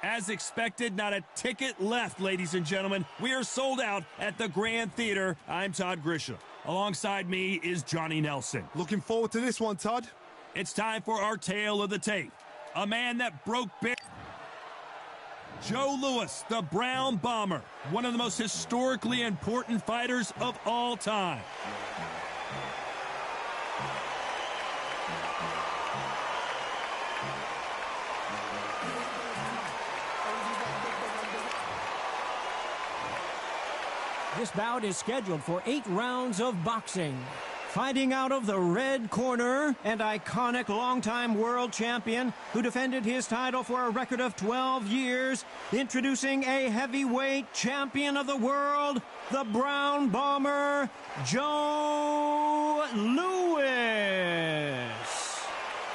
As expected, not a ticket left, ladies and gentlemen. We are sold out at the Grand Theater. I'm Todd Grisham. Alongside me is Johnny Nelson. Looking forward to this one, Todd. It's time for our tale of the tape. A man that broke Joe Louis, the Brown Bomber, one of the most historically important fighters of all time. This bout is scheduled for 8 rounds of boxing. Fighting out of the red corner, and iconic longtime world champion who defended his title for a record of 12 years, introducing a heavyweight champion of the world, the Brown Bomber, Joe Louis.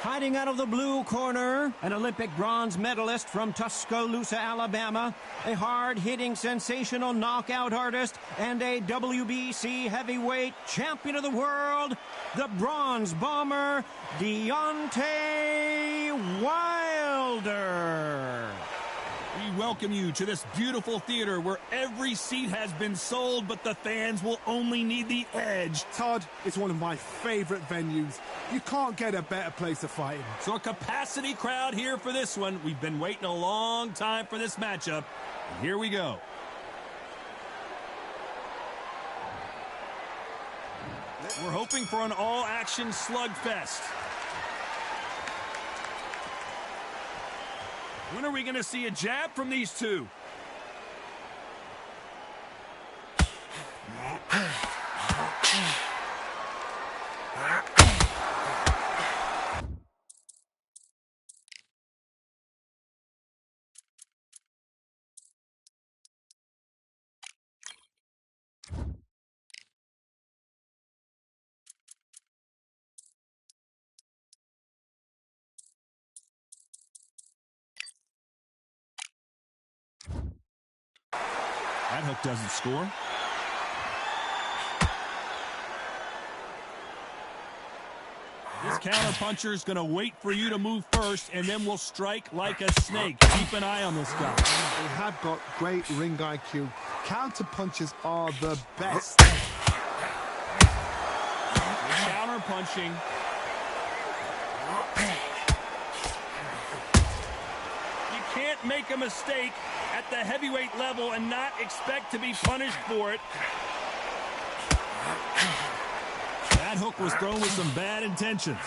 Fighting out of the blue corner, an Olympic bronze medalist from Tuscaloosa, Alabama, a hard-hitting, sensational knockout artist, and a WBC heavyweight champion of the world, the Bronze Bomber, Deontay Wilder. We welcome you to this beautiful theater where every seat has been sold, but the fans will only need the edge. Todd, it's one of my favorite venues. You can't get a better place to fight in. So a capacity crowd here for this one. We've been waiting a long time for this matchup. And here we go. We're hoping for an all-action slugfest. When are we going to see a jab from these two? That hook doesn't score. This counterpuncher is going to wait for you to move first, and then we'll strike like a snake. Keep an eye on this guy. They have got great ring IQ. Counterpunches are the best. Counterpunching. You can't make a mistake at the heavyweight level and not expect to be punished for it. That hook was thrown with some bad intentions.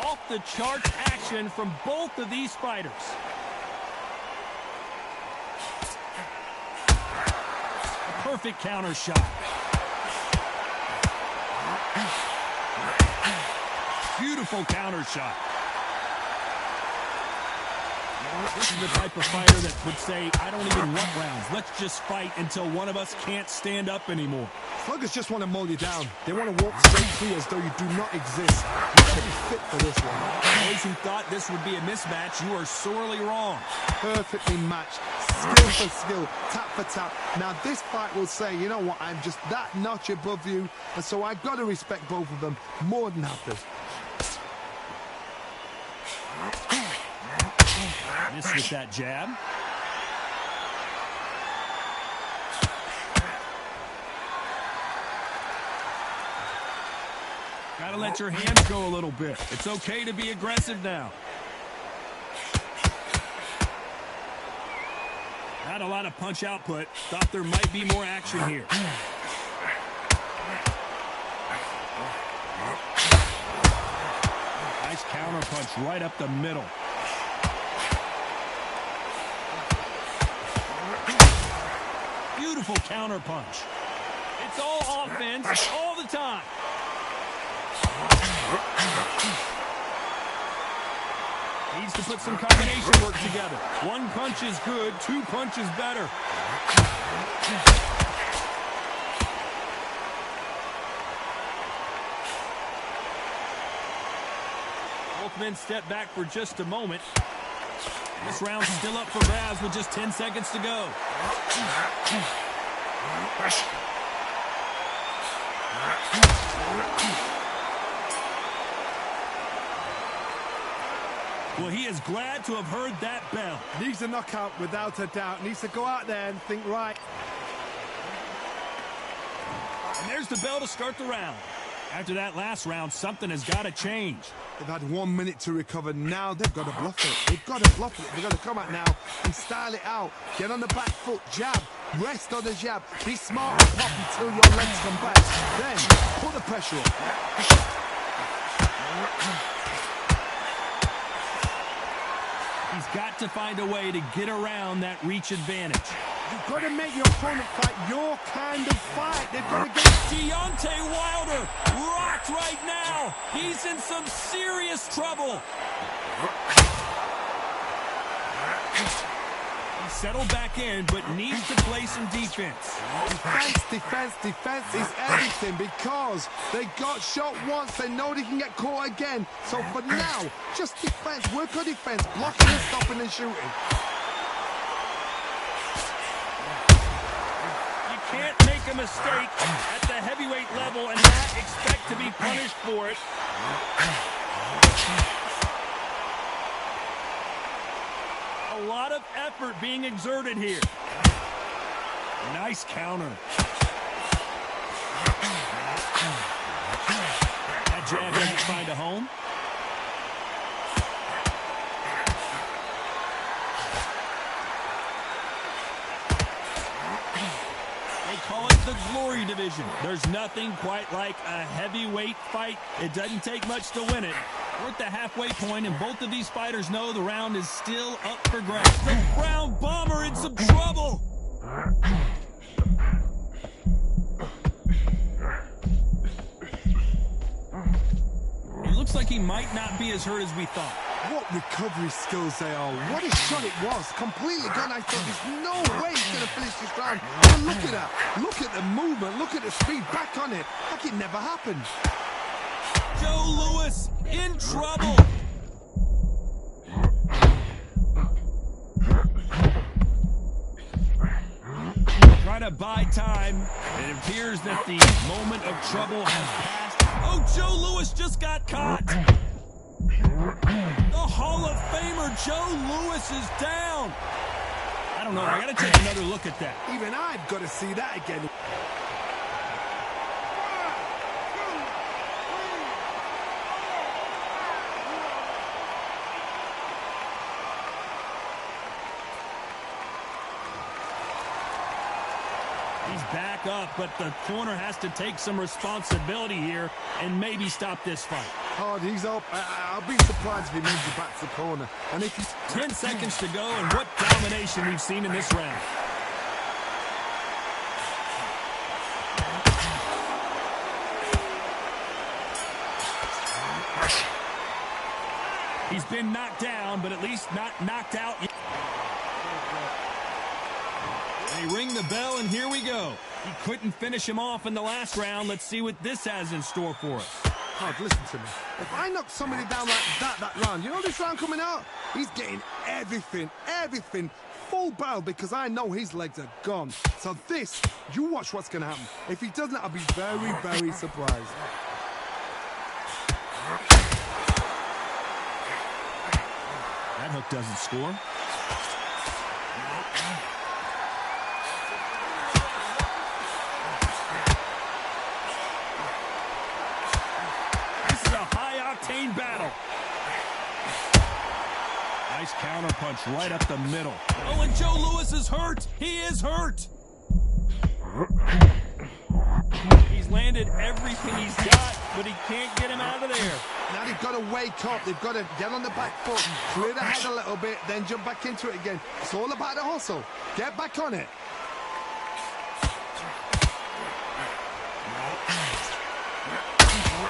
Off the charts action from both of these fighters. A perfect counter shot. Beautiful counter shot. This is the type of fighter that would say, I don't even want rounds. Let's just fight until one of us can't stand up anymore. Sluggers just want to mow you down. They want to walk straight through as though you do not exist. You got to be fit for this one. Those who thought this would be a mismatch, you are sorely wrong. Perfectly matched. Skill for skill. Tap for tap. Now this fight will say, you know what, I'm just that notch above you. And so I've got to respect both of them more than others. Miss with that jab. Gotta let your hands go a little bit. It's okay to be aggressive now. Not a lot of punch output. Thought there might be more action here. Nice counter punch right up the middle. Beautiful counter punch. It's all offense all the time. Needs to put some combination work together. One punch is good, 2 punches better. Both men step back for just a moment. This round's still up for grabs with just 10 seconds to go. Well, he is glad to have heard that bell. Needs a knockout without a doubt. Needs to go out there and think right. And there's the bell to start the round. After that last round, something has got to change. They've had 1 minute to recover. Now they've got to bluff it. They've got to bluff it. They've got to come out now and style it out. Get on the back foot, jab. Rest on the jab. Be smart and pop until your legs come back. Then put the pressure on. He's got to find a way to get around that reach advantage. You've got to make your opponent fight your kind of fight. They've got to get... Deontay Wilder rocked right now. He's in some serious trouble. He settled back in, but needs to play some defense. Defense is everything because they got shot once. They know they can get caught again. So for now, just defense. Work on defense. Blocking and stopping and shooting. You can't make a mistake at the heavyweight level and not expect to be punished for it. A lot of effort being exerted here. Nice counter. That jab doesn't find a home. They call it the Glory Division. There's nothing quite like a heavyweight fight. It doesn't take much to win it. We're at the halfway point, and both of these fighters know the round is still up for grabs. The Brown Bomber in some trouble. It looks like he might not be as hurt as we thought. What recovery skills they are. What a shot it was. Completely gone. I thought there's no way he's going to finish this round. But look at that. Look at the movement. Look at the speed. Back on it. Like it never happened. Joe Louis in trouble. Trying to buy time. It appears that the moment of trouble has passed. Oh, Joe Louis just got caught. The Hall of Famer Joe Louis is down. I don't know. I got to take another look at that. Even I've got to see that again. He's back up, but the corner has to take some responsibility here and maybe stop this fight. Hard, he's up. I'll be surprised if he moves it back to the corner. And if he's 10 seconds to go, and what domination we've seen in this round. He's been knocked down, but at least not knocked out yet. They ring the bell, and here we go. He couldn't finish him off in the last round. Let's see what this has in store for us. Hard, listen to me. If I knock somebody down like that round, you know this round coming out? He's getting everything, full barrel, because I know his legs are gone. So this, you watch what's going to happen. If he doesn't, I'll be very, very surprised. That hook doesn't score. Battle. Nice counter punch right up the middle. Oh, and Joe Louis is hurt. He is hurt. He's landed everything he's got, but he can't get him out of there. Now they've got to wake up. They've got to get on the back foot, clear the head a little bit, then jump back into it again. It's all about the hustle. Get back on it.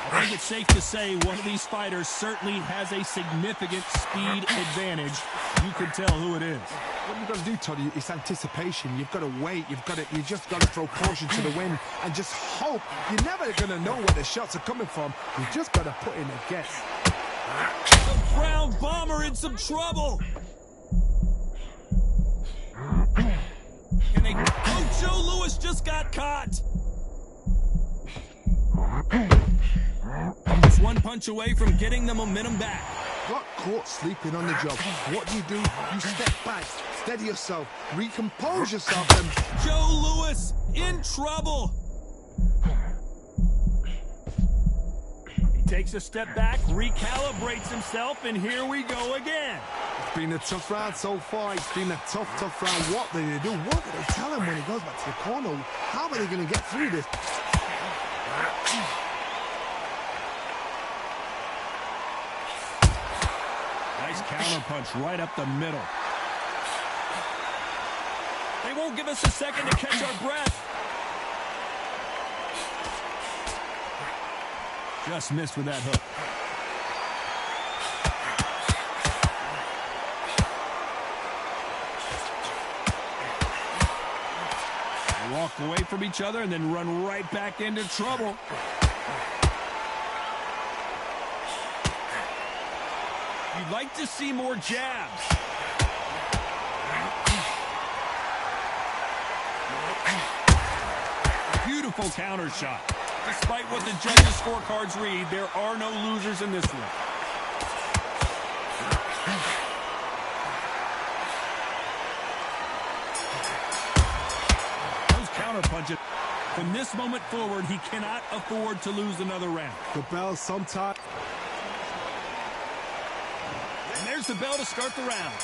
I think it's safe to say one of these fighters certainly has a significant speed advantage. You can tell who it is. What you've got to do, Toddy, is anticipation. You've got to wait. You just got to throw caution to the wind and just hope. You're never going to know where the shots are coming from. You just got to put in a guess. The Brown Bomber in some trouble. Oh, Joe Louis just got caught. Just one punch away from getting the momentum back. got caught sleeping on the job. What do? You step back, steady yourself, recompose yourself, and... Joe Louis in trouble. He takes a step back, recalibrates himself, and here we go again. It's been a tough round so far. It's been a tough round. What do they do? What do they tell him when he goes back to the corner? How are they going to get through this? Nice counter punch right up the middle. They won't give us a second to catch our breath. Just missed with that hook. They walk away from each other and then run right back into trouble. You'd like to see more jabs. Beautiful counter shot. Despite what the judges' scorecards read, there are no losers in this one. Those counter punches. From this moment forward, he cannot afford to lose another round. The bell sometimes... And there's the bell to start the round.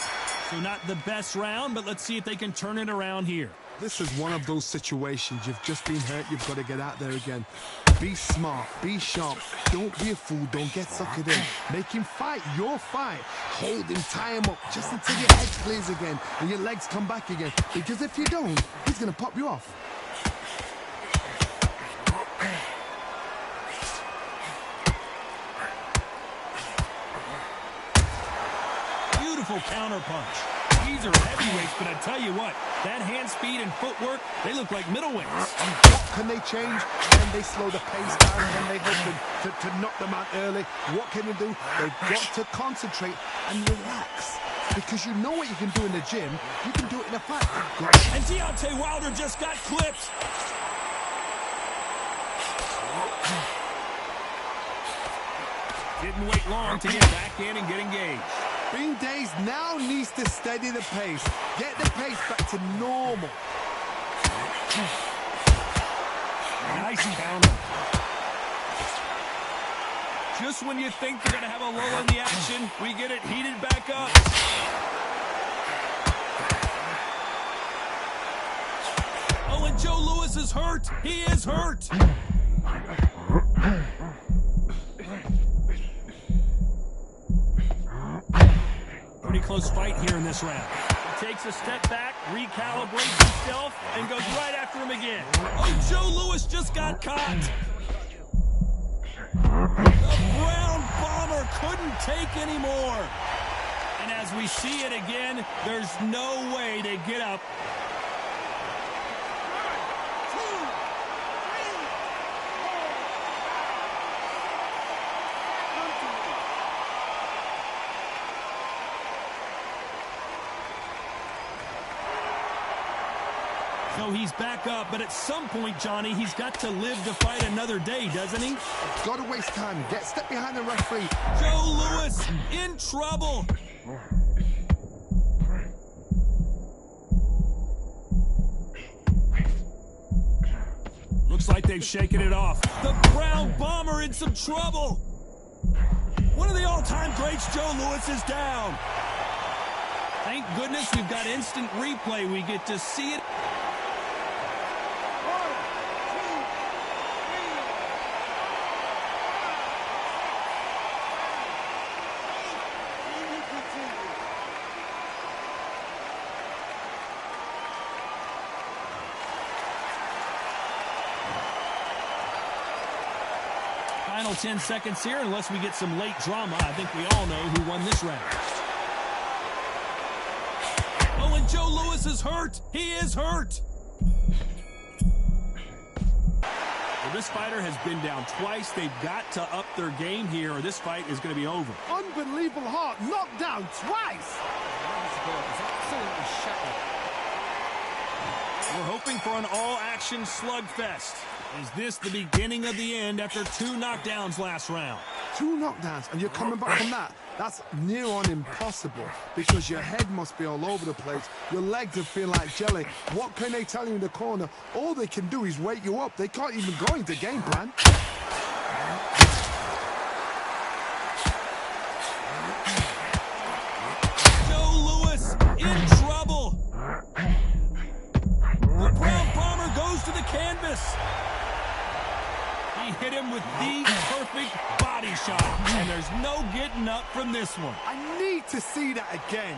So not the best round, but let's see if they can turn it around here. This is one of those situations. You've just been hurt. You've got to get out there again. Be smart. Be sharp. Don't be a fool. Don't get suckered in. Make him fight your fight. Hold him. Tie him up just until your head clears again and your legs come back again. Because if you don't, he's going to pop you off. Beautiful counter punch. These are heavyweights, but I tell you what, that hand speed and footwork, they look like middleweights. What can they change? Can they slow the pace down? Can they help them to knock them out early? What can they do? They've got to concentrate and relax. Because you know what you can do in the gym, you can do it in a fight. And Deontay Wilder just got clipped. Didn't wait long to get back in and get engaged. Bean Days now needs to steady the pace. Get the pace back to normal. Nice counter. Just when you think they're going to have a lull in the action, we get it heated back up. Oh, and Joe Louis is hurt. He is hurt. Pretty close fight here in this round. He takes a step back, recalibrates himself, and goes right after him again. Oh, Joe Louis just got caught. The Brown Bomber couldn't take anymore. And as we see it again, there's no way to get up. So he's back up, but at some point, Johnny, he's got to live to fight another day, doesn't he? Got to waste time. Step behind the referee. Joe Louis in trouble. Looks like they've shaken it off. The Brown Bomber in some trouble. One of the all-time greats, Joe Louis, is down. Thank goodness we've got instant replay. We get to see it. Final 10 seconds here, unless we get some late drama. I think we all know who won this round. Oh, and Joe Louis is hurt. He is hurt. Well, this fighter has been down twice. They've got to up their game here, or this fight is going to be over. Unbelievable heart. Knocked down twice. We're hoping for an all-action slugfest. Is this the beginning of the end after 2 knockdowns last round? 2 knockdowns, and you're coming back from that? That's near on impossible because your head must be all over the place. Your legs will feel like jelly. What can they tell you in the corner? All they can do is wake you up. They can't even go into game plan. In trouble. The Brown Bomber goes to the canvas. He hit him with the perfect body shot, and there's no getting up from this one. I need to see that again.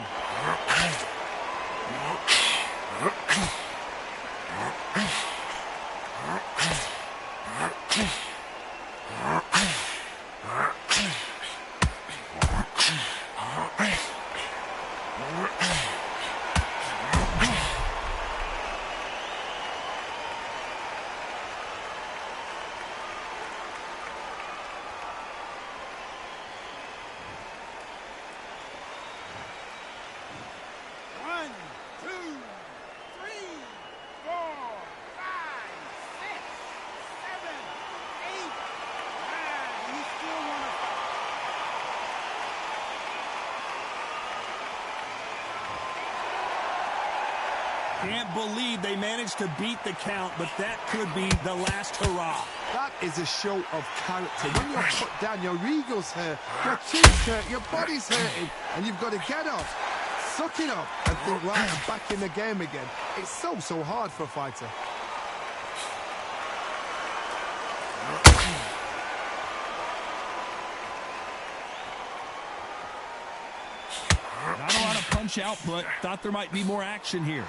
Can't believe they managed to beat the count, but that could be the last hurrah. That is a show of character. When you're put down, your ego's hurt, your cheeks hurt, your body's hurting, and you've got to get up, suck it up, and think, right, I'm back in the game again. It's so hard for a fighter. Not a lot of punch output. Thought there might be more action here.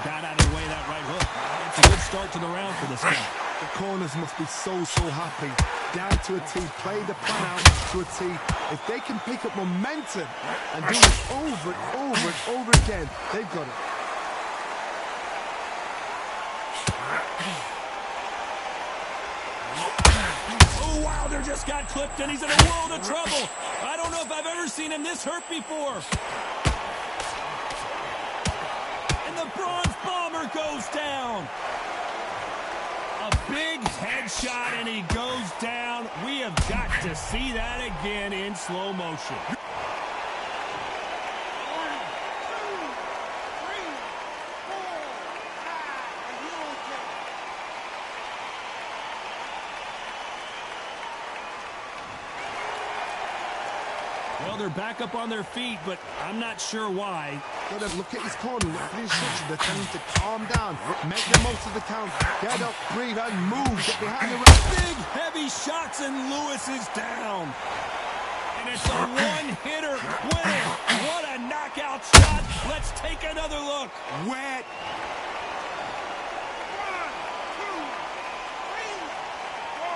Got out of the way of that right hook. It's a good start to the round for this guy. The corners must be so happy. Down to a T, play the plan out to a T. If they can pick up momentum and do it over and over and over again, they've got it. Oh, Wilder just got clipped and he's in a world of trouble. I don't know if I've ever seen him this hurt before. The Bronze Bomber goes down. A big headshot, and he goes down. We have got to see that again in slow motion. 1, 2, 3, 4, 5, Well, they're back up on their feet, but I'm not sure why. Look at his corner, look at the instruction. They're telling him to calm down, make the most of the count, get up, breathe, and move, get behind the ring. Big, heavy shots, and Lewis is down. And it's a one-hitter winner. What a knockout shot. Let's take another look. Wet. 1, 2, 3, 4,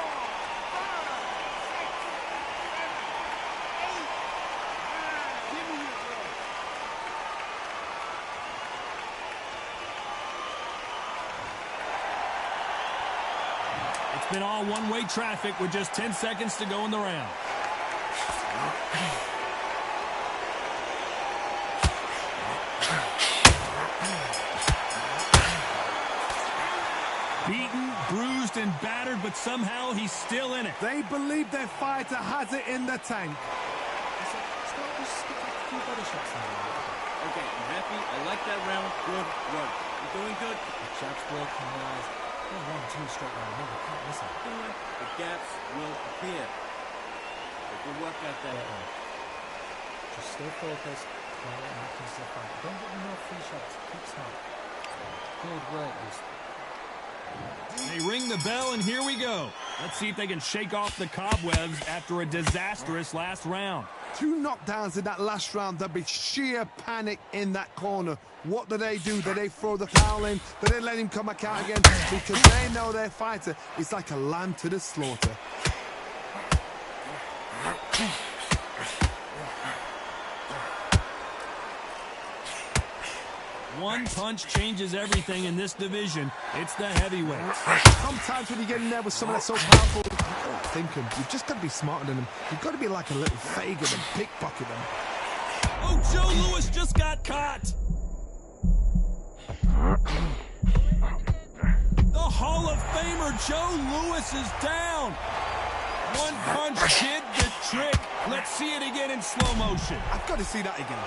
5, 6, 7, 8, 9, give me it. It's been all one-way traffic with just 10 seconds to go in the round. Beaten, bruised, and battered, but somehow he's still in it. They believe their fighter has it in the tank. Okay, I'm happy. I like that round. Good work. You're doing good. The shots will come out. 1, 2 straight round. No, we can't miss it. The gaps will appear. Good work out there. Just stay focused. Quiet and not miss the fight. Don't get no free shots. Keep smart. Good work, Houston. They ring the bell, and here we go. Let's see if they can shake off the cobwebs after a disastrous last round. 2 knockdowns in that last round. There'll be sheer panic in that corner. What do? Do they throw the foul in? Do they let him come back out again? Because they know their fighter is like a lamb to the slaughter. One punch changes everything in this division. It's the heavyweights. Sometimes when you get in there with someone that's so powerful, thinking, you've just got to be smarter than them. You've got to be like a little Fagan and pickpocket them. Oh, Joe Louis just got caught. The Hall of Famer Joe Louis is down. One punch did the trick. Let's see it again in slow motion. I've got to see that again.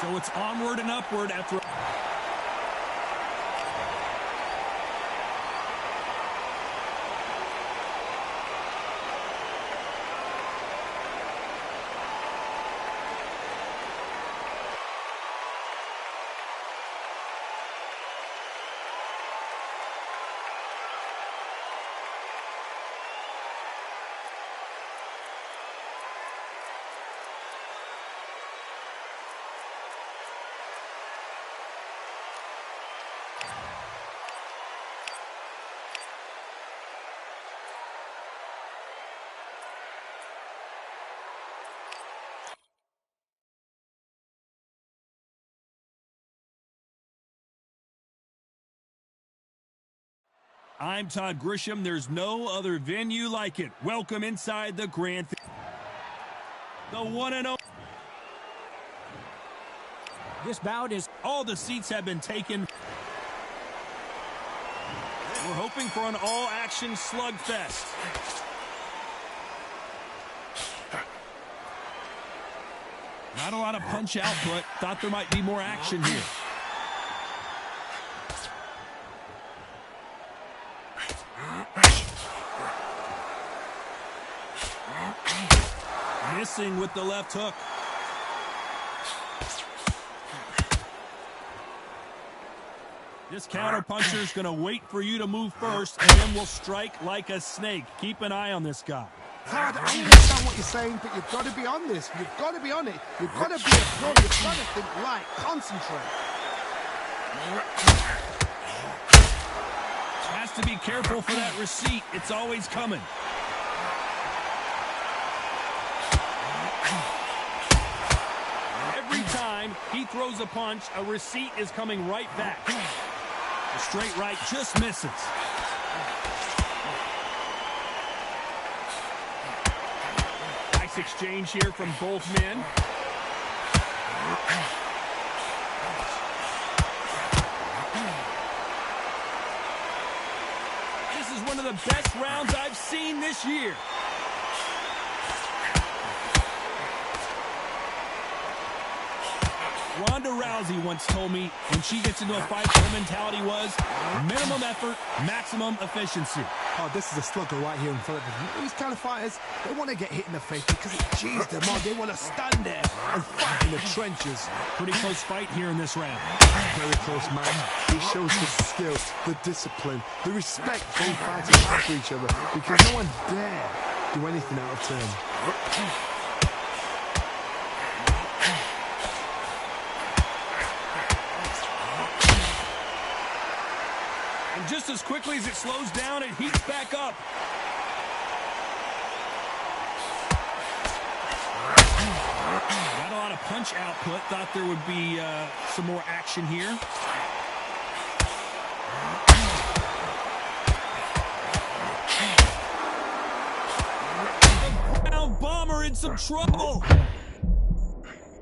So it's onward and upward after... I'm Todd Grisham. There's no other venue like it. Welcome inside the Grand Theater. The 1-0. This bout is... All the seats have been taken. We're hoping for an all-action slugfest. Not a lot of punch output. Thought there might be more action here. Missing with the left hook. This counterpuncher is going to wait for you to move first, and then will strike like a snake. Keep an eye on this guy. Todd, I understand what you're saying, but you've got to be on this. You've got to be on it. You've got to be a pro. You've got to think light. Concentrate. Has to be careful for that receipt. It's always coming. Every time he throws a punch, a receipt is coming right back. The straight right just misses. Nice exchange here from both men. This is one of the best rounds I've seen this year. Ronda Rousey once told me when she gets into a fight, her mentality was minimum effort, maximum efficiency. Oh, this is a slugger right here in front of them. These kind of fighters, they want to get hit in the face because it cheers them on. They want to stand there and fight in the trenches. Pretty close fight here in this round. Very close, man. It shows the skill, the discipline, the respect both fighters have for each other because no one dare do anything out of turn. Just as quickly as it slows down, it heats back up. Got a lot of punch output. Thought there would be some more action here. The ground bomber in some trouble.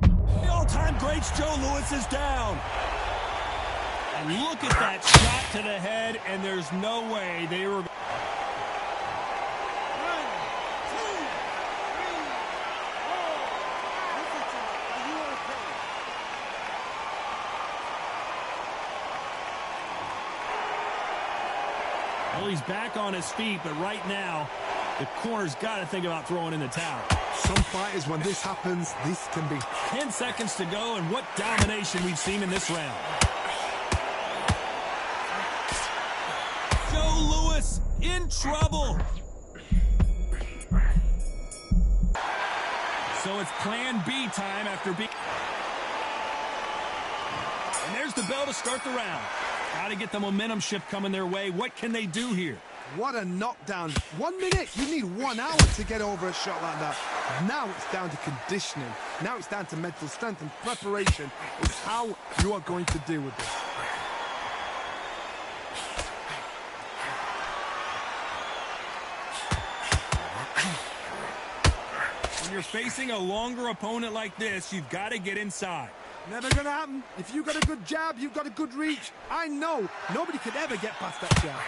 The all-time greats Joe Louis is down. And look at that shot to the head, and there's no way they were... 1, 2, 3, 4. Well, he's back on his feet, but right now, the corner's got to think about throwing in the towel. Some fighters, when this happens, this can be... 10 seconds to go, and what domination we've seen in this round. In trouble. So it's plan B time after B. And there's the bell to start the round. Got to get the momentum shift coming their way. What can they do here? What a knockdown. 1 minute, you need 1 hour to get over a shot like that. Now it's down to conditioning. Now it's down to mental strength and preparation. It's how you are going to deal with this. When you're facing a longer opponent like this, you've got to get inside. Never gonna happen. If you got a good jab, you've got a good reach. I know nobody could ever get past that jab.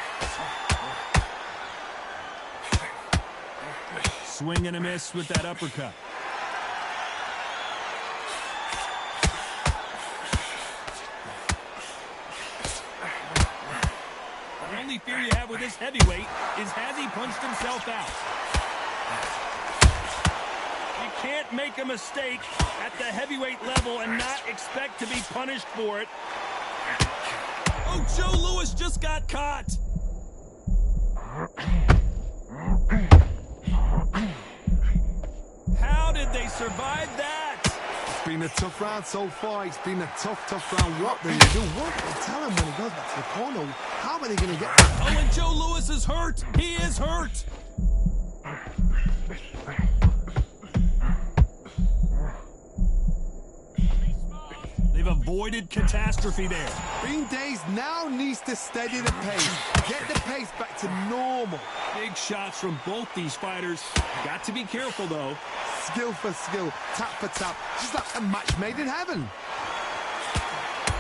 Swing and a miss with that uppercut. The only fear you have with this heavyweight is, has he punched himself out? You can't make a mistake at the heavyweight level and not expect to be punished for it. Oh, Joe Louis just got caught. How did they survive that? It's been a tough round so far. It's been a tough round. What do you do? What do you tell him when he goes back to the corner? How are they going to get that? Oh, and Joe Louis is hurt. He is hurt. They've avoided catastrophe there. Bean Days now needs to steady the pace. Get the pace back to normal. Big shots from both these fighters. Got to be careful, though. Skill for skill, tap for tap. Just like a match made in heaven.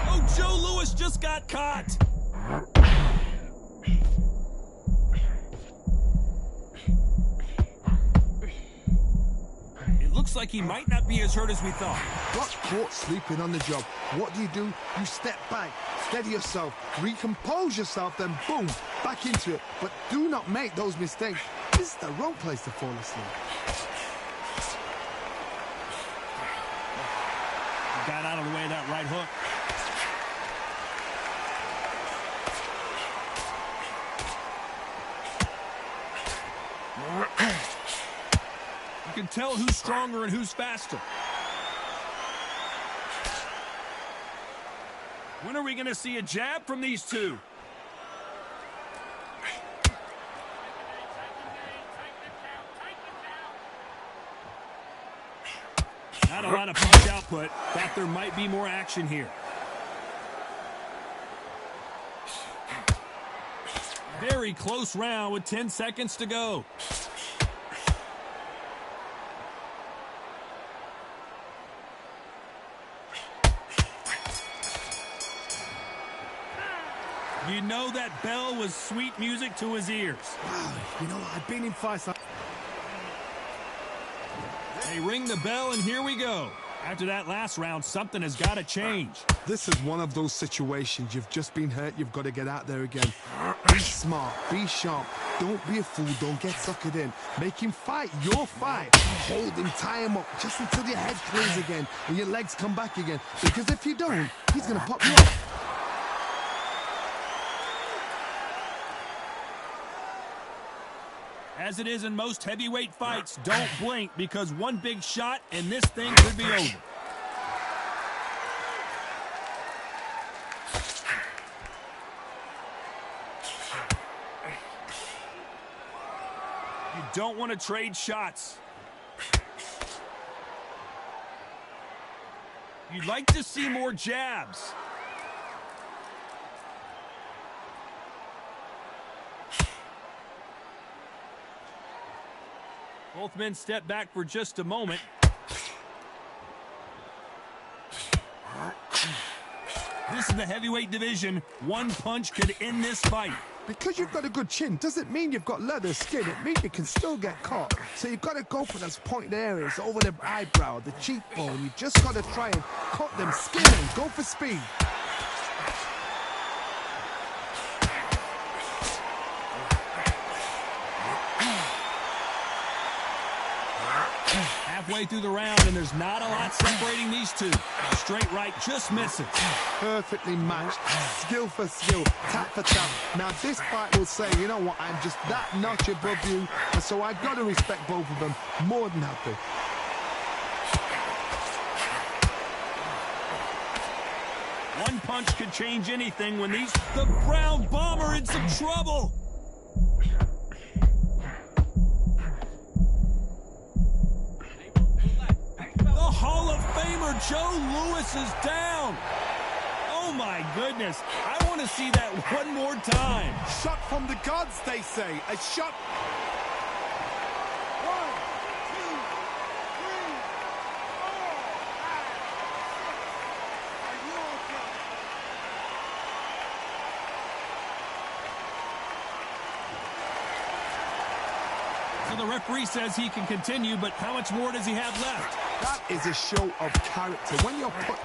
Oh, Joe Louis just got caught. It looks like he might not be as hurt as we thought. Got caught sleeping on the job. What do? You step back, steady yourself, recompose yourself, then boom, back into it. But do not make those mistakes. This is the wrong place to fall asleep. Got out of the way of that right hook. You can tell who's stronger and who's faster. When are we going to see a jab from these two? Not a lot of punch output. Thought there might be more action here. Very close round with 10 seconds to go. You know that bell was sweet music to his ears. Wow, you know, I've been in fights like... They ring the bell, and here we go. After that last round, something has got to change. This is one of those situations. You've just been hurt. You've got to get out there again. Be smart. Be sharp. Don't be a fool. Don't get suckered in. Make him fight your fight. Hold him. Tie him up just until your head clears again and your legs come back again. Because if you don't, he's going to pop you up. As it is in most heavyweight fights, don't blink, because one big shot and this thing could be over. You don't want to trade shots. You'd like to see more jabs. Both men step back for just a moment. This is the heavyweight division. One punch could end this fight. Because you've got a good chin doesn't mean you've got leather skin. It means you can still get caught. So you've got to go for those pointed areas over the eyebrow, the cheekbone. You just got to try and cut them, skin them, go for speed. Halfway through the round, and there's not a lot separating these two. Straight right just misses. Perfectly matched, skill for skill, tap for tap. Now this fight will say, you know what, I'm just that notch above you, and so I've got to respect both of them more than happy. One punch could change anything when the Brown Bomber in some trouble. Steamer Joe Louis is down. Oh, my goodness. I want to see that one more time. Shot from the gods, they say. A shot. 1, 2, 3, 4, 5, 6. Are you okay? So the referee says he can continue, but how much more does he have left? That is a show of character. When you're put...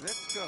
Let's go.